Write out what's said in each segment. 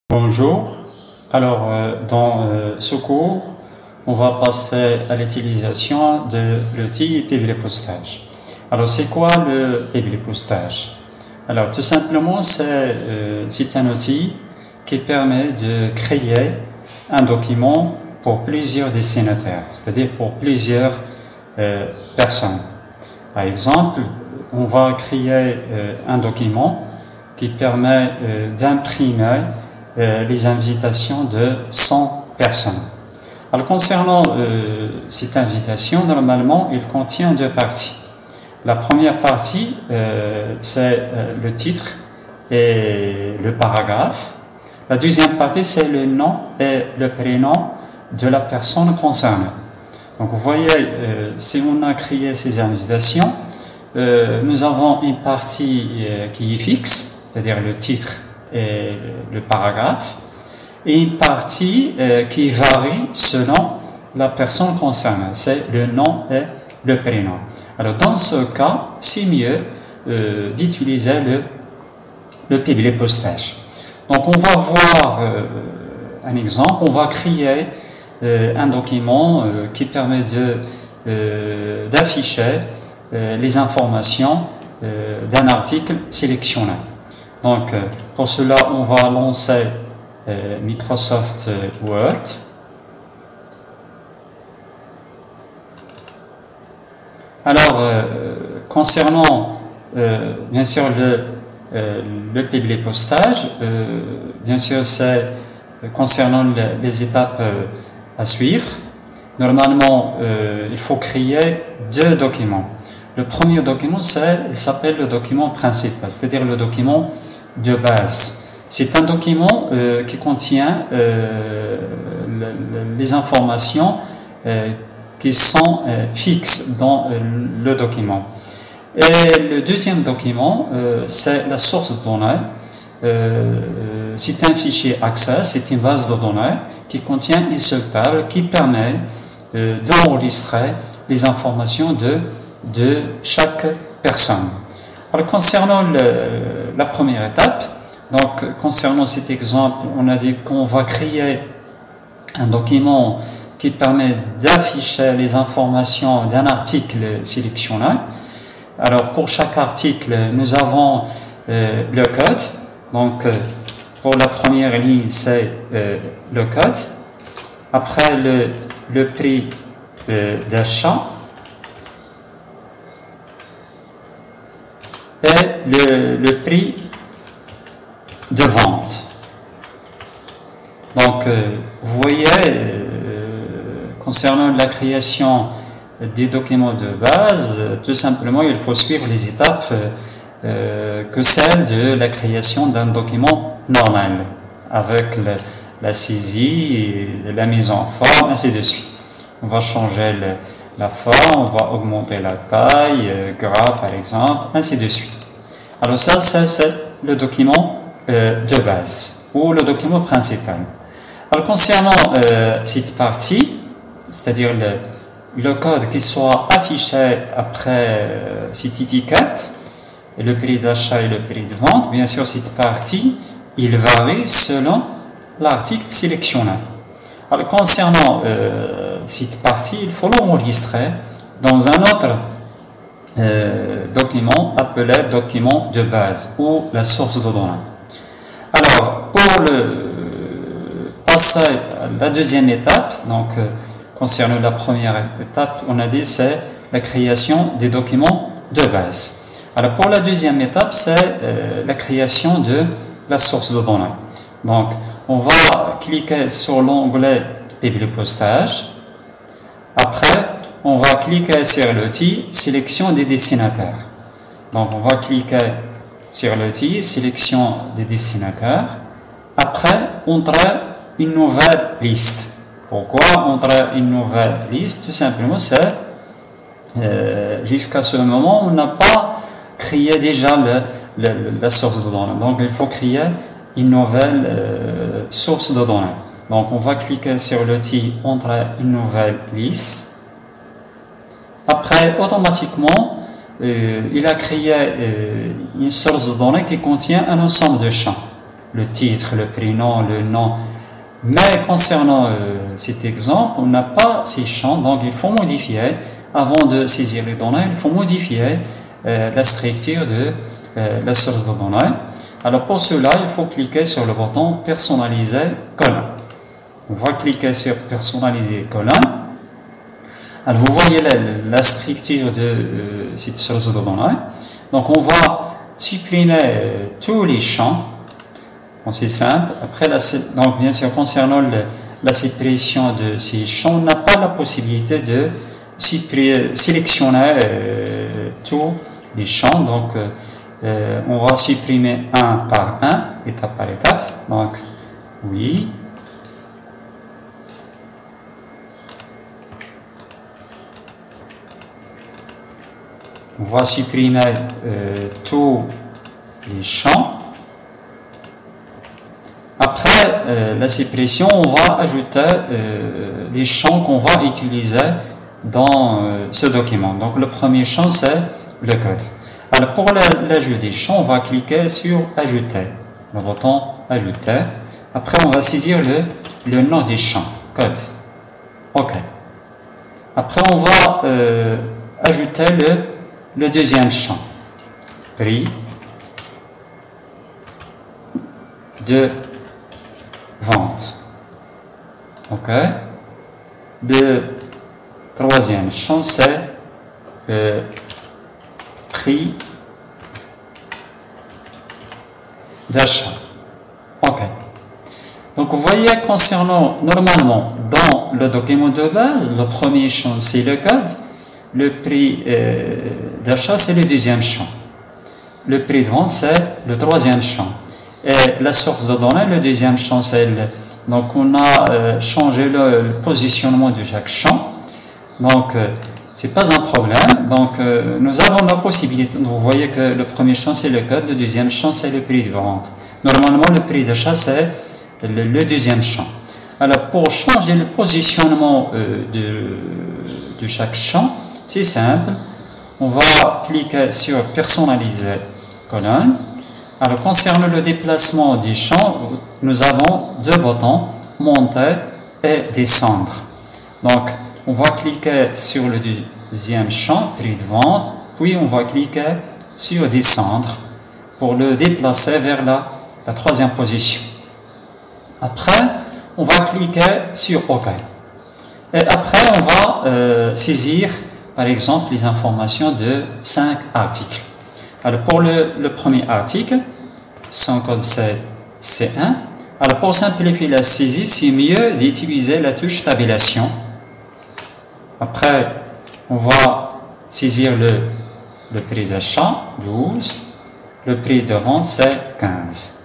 Bonjour, alors dans ce cours, on va passer à l'utilisation de l'outil bibliopostage. Alors c'est quoi le bibliopostage? Alors tout simplement c'est un outil qui permet de créer un document pour plusieurs destinataires, c'est-à-dire pour plusieurs personnes. Par exemple, on va créer un document qui permet d'imprimer les invitations de 100 personnes. Alors concernant cette invitation, normalement, il contient deux parties. La première partie, c'est le titre et le paragraphe. La deuxième partie, c'est le nom et le prénom de la personne concernée. Donc vous voyez, si on a créé ces invitations, nous avons une partie qui est fixe, c'est-à-dire le titre et le paragraphe, et une partie qui varie selon la personne concernée, c'est le nom et le prénom. Alors dans ce cas, c'est mieux d'utiliser le bibliopostage. Donc on va voir un exemple, on va créer un document qui permet d'afficher les informations d'un article sélectionné. Donc, pour cela, on va lancer Microsoft Word. Alors, concernant bien sûr le bibliopostage, bien sûr c'est concernant les étapes à suivre. Normalement, il faut créer deux documents. Le premier document, il s'appelle le document principal, c'est-à-dire le document de base. C'est un document qui contient les informations qui sont fixes dans le document. Et le deuxième document, c'est la source de données. C'est un fichier Access, c'est une base de données qui contient une seule table qui permet d'enregistrer les informations de chaque personne. Alors concernant la première étape, donc concernant cet exemple, on a dit qu'on va créer un document qui permet d'afficher les informations d'un article sélectionné. Alors pour chaque article, nous avons le code. Donc pour la première ligne, c'est le code. Après le prix d'achat. Et le prix de vente. Donc, vous voyez, concernant la création des documents de base, tout simplement, il faut suivre les étapes que celles de la création d'un document normal, avec la saisie, la mise en forme, ainsi de suite. On va changer la forme, on va augmenter la taille, gras par exemple, ainsi de suite. Alors ça, c'est le document de base, ou le document principal. Alors concernant cette partie, c'est-à-dire le code qui soit affiché après cette étiquette, et le prix d'achat et le prix de vente, bien sûr cette partie, il varie selon l'article sélectionné. Alors concernant cette partie, il faut l'enregistrer dans un autre document appelé document de base ou la source de données. Alors pour passer à la deuxième étape, donc concernant la première étape, on a dit c'est la création des documents de base. Alors pour la deuxième étape, c'est la création de la source de données. Donc on va cliquer sur l'onglet bibliopostage. Après, on va cliquer sur l'outil sélection des destinataires. Donc on va cliquer sur l'outil sélection des destinataires. Après, entrer une nouvelle liste. Pourquoi entrer une nouvelle liste? Tout simplement, c'est jusqu'à ce moment, on n'a pas créé déjà la source de données. Donc il faut créer une nouvelle source de données. Donc on va cliquer sur l'outil entrer une nouvelle liste. Après, automatiquement, il a créé une source de données qui contient un ensemble de champs. Le titre, le prénom, le nom. Mais concernant cet exemple, on n'a pas ces champs, donc il faut modifier, avant de saisir les données, il faut modifier la structure de la source de données. Alors pour cela, il faut cliquer sur le bouton personnaliser colonne. On va cliquer sur personnaliser colonne. Alors vous voyez la structure de cette source de données. Donc on va supprimer tous les champs. Donc c'est simple. Après, donc bien sûr, concernant la suppression de ces champs, on n'a pas la possibilité de sélectionner tous les champs. Donc on va supprimer un par un, étape par étape. Donc oui. On va supprimer tous les champs. Après la suppression, on va ajouter les champs qu'on va utiliser dans ce document. Donc le premier champ, c'est le code. Alors pour l'ajout des champs, on va cliquer sur ajouter, le bouton ajouter. Après, on va saisir le nom des champs, code. OK. Après, on va ajouter le deuxième champ, prix de vente. OK. Le troisième champ, c'est prix d'achat. OK. Donc vous voyez, concernant normalement dans le document de base, le premier champ c'est le code, le prix d'achat c'est le deuxième champ, le prix de vente c'est le troisième champ, et la source de données, le deuxième champ c'est donc on a changé le positionnement de chaque champ. Donc c'est pas un problème. Donc nous avons la possibilité. Vous voyez que le premier champ c'est le code, le deuxième champ c'est le prix de vente. Normalement le prix d'achat c'est le deuxième champ. Alors pour changer le positionnement de chaque champ, c'est simple. On va cliquer sur personnaliser colonne. Alors concernant le déplacement des champs, nous avons deux boutons, monter et descendre. Donc on va cliquer sur le deuxième champ, prix de vente, puis on va cliquer sur descendre pour le déplacer vers la troisième position. Après, on va cliquer sur OK. Et après, on va saisir, par exemple, les informations de 5 articles. Alors, pour le premier article, son code c'est C1. Alors, pour simplifier la saisie, c'est mieux d'utiliser la touche tabulation. Après, on va saisir le prix d'achat, 12. Le prix de vente, c'est 15.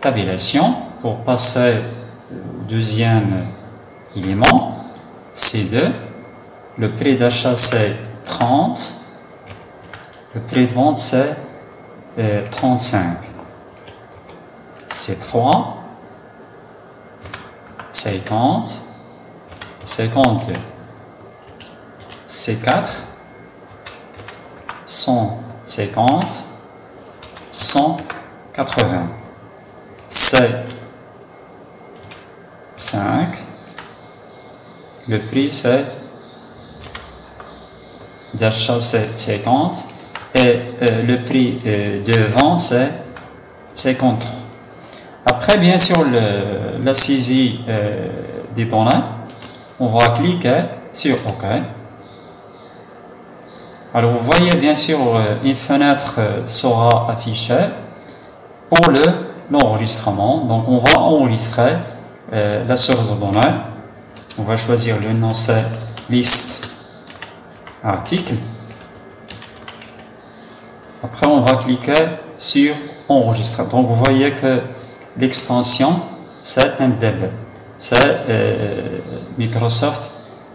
Tabulation, pour passer au deuxième élément, C2. Le prix d'achat, c'est 30. Le prix de vente, c'est 35. C3. 50. 52. C4, 150, 180. C5, le prix c'est d'achat c'est 50 et le prix de vente c'est 53. Après, bien sûr, la saisie des données, on va cliquer sur OK. Alors vous voyez bien sûr une fenêtre sera affichée pour l'enregistrement. Donc on va enregistrer la source de données. On va choisir le nom, c'est liste article. Après on va cliquer sur enregistrer. Donc vous voyez que l'extension c'est MDB, c'est Microsoft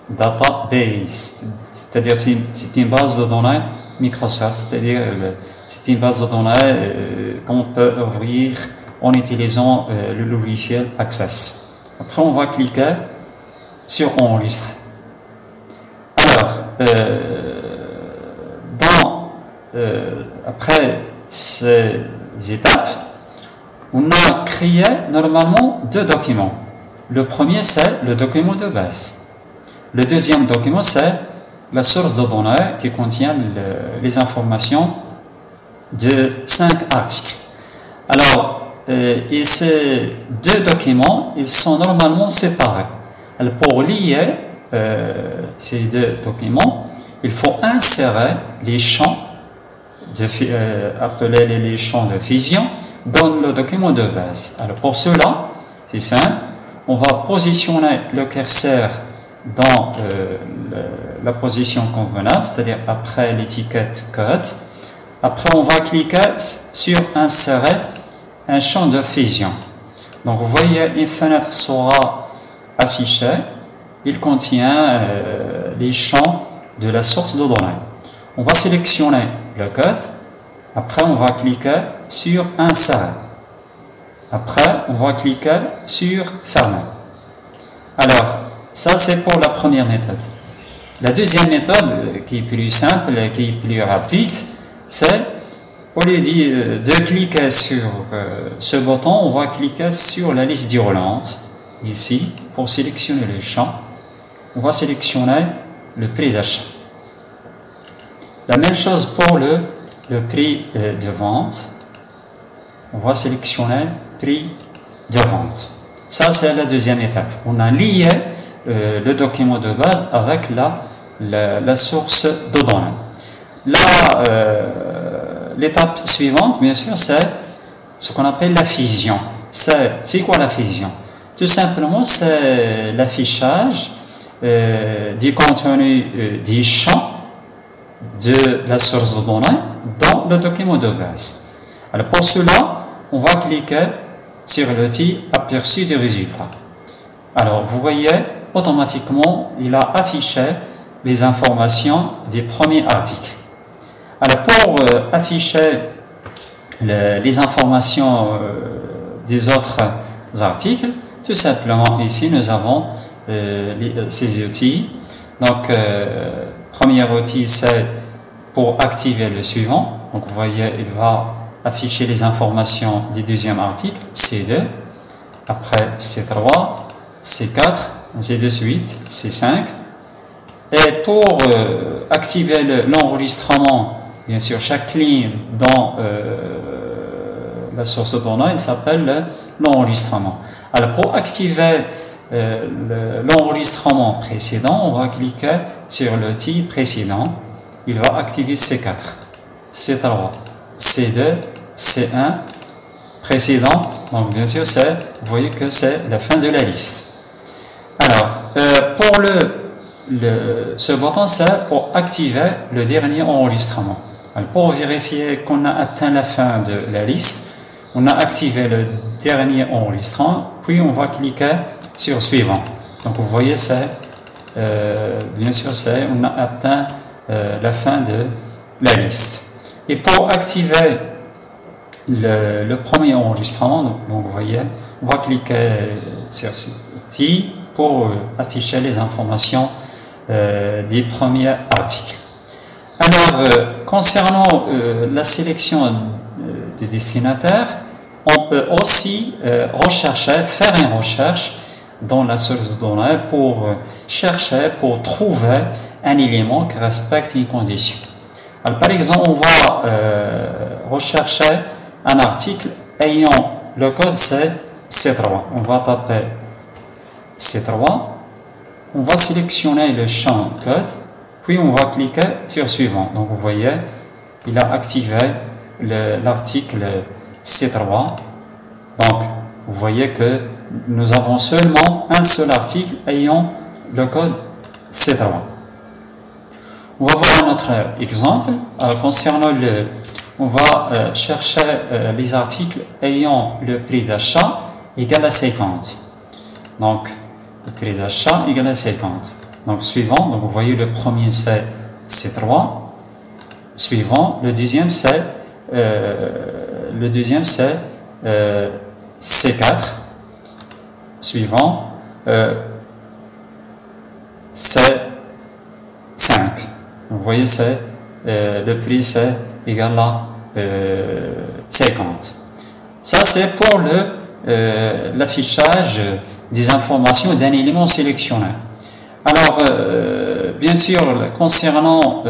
Database, c'est-à-dire c'est une base de données Microsoft, c'est-à-dire c'est une base de données qu'on peut ouvrir en utilisant le logiciel Access. Après on va cliquer sur enregistrer. Alors dans après ces étapes, on a créé normalement deux documents. Le premier, c'est le document de base. Le deuxième document, c'est la source de données qui contient les informations de 5 articles. Alors, et ces deux documents, ils sont normalement séparés. Alors, pour lier ces deux documents, il faut insérer les champs, appelés les champs de fusion, dans le document de base. Alors, pour cela, c'est simple, on va positionner le curseur dans la position convenable, c'est-à-dire après l'étiquette code. Après, on va cliquer sur insérer un champ de fusion. Donc, vous voyez, une fenêtre sera affichée. Il contient les champs de la source de données. On va sélectionner le code. Après, on va cliquer sur insérer. Après, on va cliquer sur fermer. Alors, ça c'est pour la première méthode. La deuxième méthode, qui est plus simple et qui est plus rapide, c'est, au lieu de cliquer sur ce bouton, on va cliquer sur la liste déroulante, ici, pour sélectionner les champs. On va sélectionner le prix d'achat. La même chose pour le prix de vente. On va sélectionner prix de vente. Ça, c'est la deuxième étape. On a lié le document de base avec la source de données. Là, l'étape suivante, bien sûr, c'est ce qu'on appelle la fusion. C'est quoi la fusion? Tout simplement, c'est l'affichage du contenu des champs de la source de données dans le document de base. Alors, pour cela, on va cliquer sur l'outil aperçu du résultat. Alors, vous voyez, automatiquement, il a affiché les informations des premiers articles. Alors, pour afficher les informations des autres articles, tout simplement, ici, nous avons ces outils. Donc, premier outil, c'est pour activer le suivant. Donc, vous voyez, il va afficher les informations du deuxième article, C2, après C3, C4, ainsi de suite, C5. Et pour activer l'enregistrement, bien sûr, chaque ligne dans la source de données, il s'appelle l'enregistrement. Alors, pour activer l'enregistrement précédent, on va cliquer sur l'outil précédent. Il va activer C4, C3, C2, C1, précédent. Donc, bien sûr, vous voyez que c'est la fin de la liste. Alors, pour ce bouton, c'est pour activer le dernier enregistrement. Alors, pour vérifier qu'on a atteint la fin de la liste, on a activé le dernier enregistrement, puis on va cliquer sur suivant. Donc, vous voyez, bien sûr, on a atteint la fin de la liste. Et pour activer le premier enregistrement, donc vous voyez, on va cliquer sur cet outil pour afficher les informations des premiers articles. Alors, concernant la sélection des destinataires, on peut aussi faire une recherche dans la source de données pour chercher, pour trouver un élément qui respecte une condition. Alors, par exemple, on va rechercher un article ayant le code C3. On va taper C3. On va sélectionner le champ code, puis on va cliquer sur suivant. Donc, vous voyez, il a activé l'article C3. Donc, vous voyez que nous avons seulement un seul article ayant le code C3. On va voir un autre exemple. Concernant on va chercher les articles ayant le prix d'achat égal à 50. Donc, le prix d'achat égal à 50. Donc, suivant, donc vous voyez le premier c'est C3. Suivant, le deuxième c'est C4. Suivant, C5. Vous voyez, le prix c'est égale à 50. Ça, c'est pour l'affichage des informations d'un élément sélectionné. Alors, bien sûr, concernant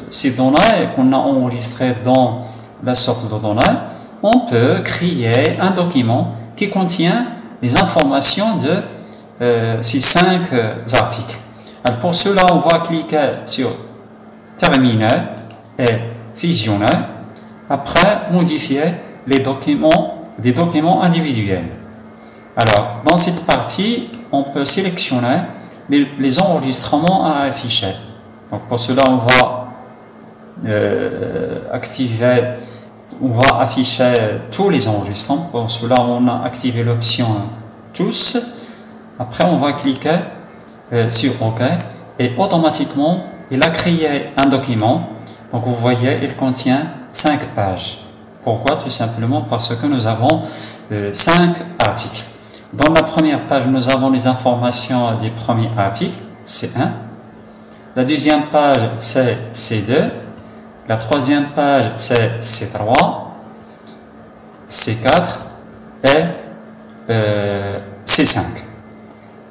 ces données qu'on a enregistrées dans la source de données, on peut créer un document qui contient les informations de ces 5 articles. Alors, pour cela, on va cliquer sur Terminer et Fusionner. Après, modifier des documents individuels. Alors, dans cette partie, on peut sélectionner les enregistrements à afficher. Donc, pour cela, on va afficher tous les enregistrements. Pour cela, on a activé l'option Tous. Après, on va cliquer sur OK et automatiquement, il a créé un document. Donc, vous voyez, il contient 5 pages. Pourquoi? Tout simplement parce que nous avons 5 articles. Dans la première page, nous avons les informations des premiers articles, C1. La deuxième page, c'est C2. La troisième page, c'est C3, C4 et C5.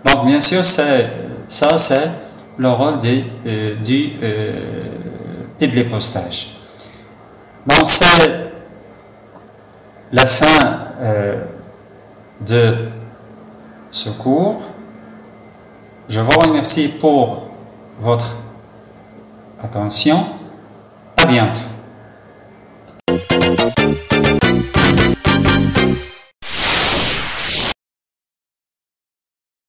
Donc, bien sûr, c'est le rôle du publipostage. Bon, c'est la fin de ce cours. Je vous remercie pour votre attention. À bientôt.